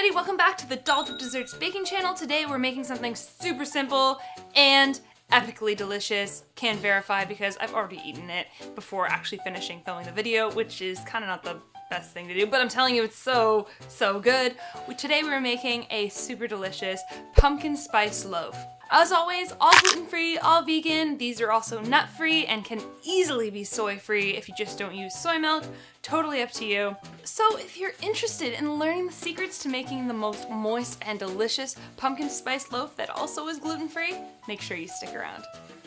Alrighty, welcome back to the Untitled Desserts baking channel. Today we're making something super simple and epically delicious. Can verify because I've already eaten it before actually finishing filming the video, which is kind of not the best thing to do, but I'm telling you it's so good. Today we're making a super delicious pumpkin spice loaf. As always, all gluten-free, all vegan. These are also nut-free and can easily be soy-free if you just don't use soy milk. Totally up to you. So if you're interested in learning the secrets to making the most moist and delicious pumpkin spice loaf that also is gluten-free, make sure you stick around.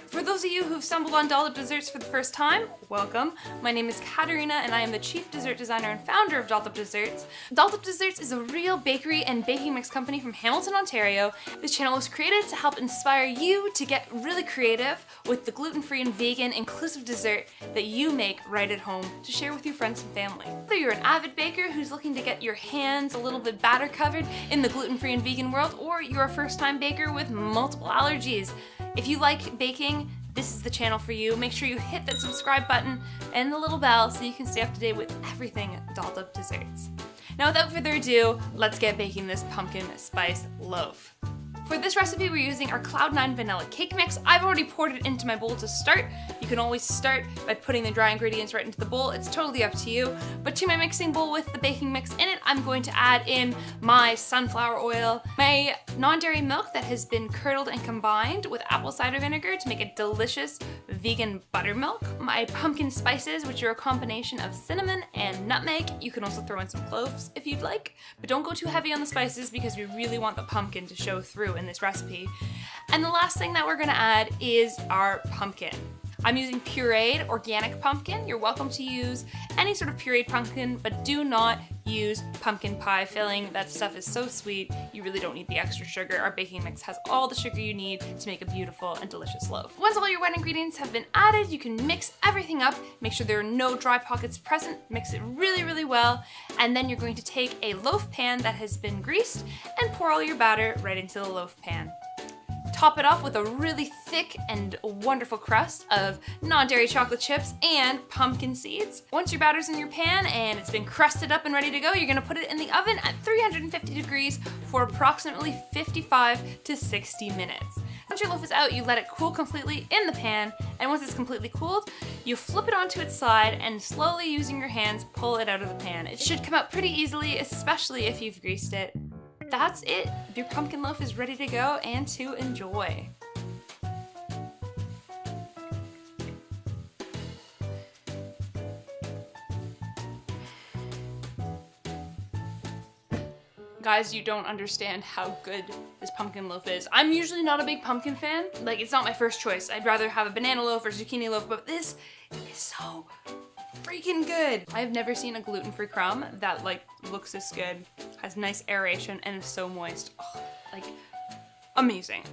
For those of you who've stumbled on Untitled Desserts for the first time, welcome. My name is Katerina and I am the Chief Dessert Designer and founder of Untitled Desserts. Untitled Desserts is a real bakery and baking mix company from Hamilton, Ontario. This channel was created to help inspire you to get really creative with the gluten-free and vegan inclusive dessert that you make right at home to share with your friends and family. Whether you're an avid baker who's looking to get your hands a little bit batter covered in the gluten-free and vegan world, or you're a first-time baker with multiple allergies, if you like baking, this is the channel for you. Make sure you hit that subscribe button and the little bell so you can stay up to date with everything Untitled Desserts. Now without further ado, let's get baking this pumpkin spice loaf. For this recipe, we're using our Cloud9 vanilla cake mix. I've already poured it into my bowl to start. You can always start by putting the dry ingredients right into the bowl. It's totally up to you. But to my mixing bowl with the baking mix in it, I'm going to add in my sunflower oil, my non-dairy milk that has been curdled and combined with apple cider vinegar to make a delicious vegan buttermilk, my pumpkin spices, which are a combination of cinnamon and nutmeg. You can also throw in some cloves if you'd like, but don't go too heavy on the spices because we really want the pumpkin to show through in this recipe. And the last thing that we're gonna add is our pumpkin. I'm using pureed organic pumpkin. You're welcome to use any sort of pureed pumpkin, but do not use pumpkin pie filling. That stuff is so sweet, you really don't need the extra sugar. Our baking mix has all the sugar you need to make a beautiful and delicious loaf. Once all your wet ingredients have been added, you can mix everything up. Make sure there are no dry pockets present. Mix it really well. And then you're going to take a loaf pan that has been greased and pour all your batter right into the loaf pan. Top it off with a really thick and wonderful crust of non-dairy chocolate chips and pumpkin seeds. Once your batter's in your pan and it's been crusted up and ready to go, you're gonna put it in the oven at 350 degrees for approximately 55 to 60 minutes. Once your loaf is out, you let it cool completely in the pan, and once it's completely cooled, you flip it onto its side and slowly using your hands pull it out of the pan. It should come out pretty easily, especially if you've greased it. That's it. Your pumpkin loaf is ready to go and to enjoy. Guys, you don't understand how good this pumpkin loaf is. I'm usually not a big pumpkin fan. Like, it's not my first choice. I'd rather have a banana loaf or zucchini loaf, but this is so freaking good. I've never seen a gluten-free crumb that looks this good, has nice aeration, and is so moist. Oh, like, amazing.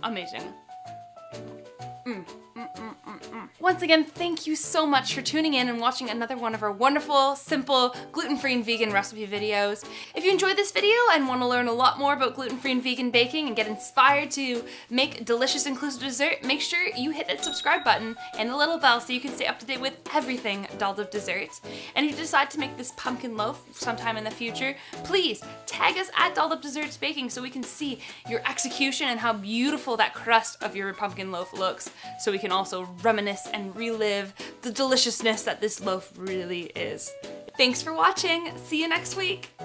Once again, thank you so much for tuning in and watching another one of our wonderful, simple, gluten-free and vegan recipe videos. If you enjoyed this video and want to learn a lot more about gluten-free and vegan baking and get inspired to make delicious inclusive dessert, make sure you hit that subscribe button and the little bell so you can stay up to date with everything Untitled Desserts. And if you decide to make this pumpkin loaf sometime in the future, please tag us at Untitled Desserts Baking so we can see your execution and how beautiful that crust of your pumpkin loaf looks, so we can also reminisce and relive the deliciousness that this loaf really is. Thanks for watching. See you next week.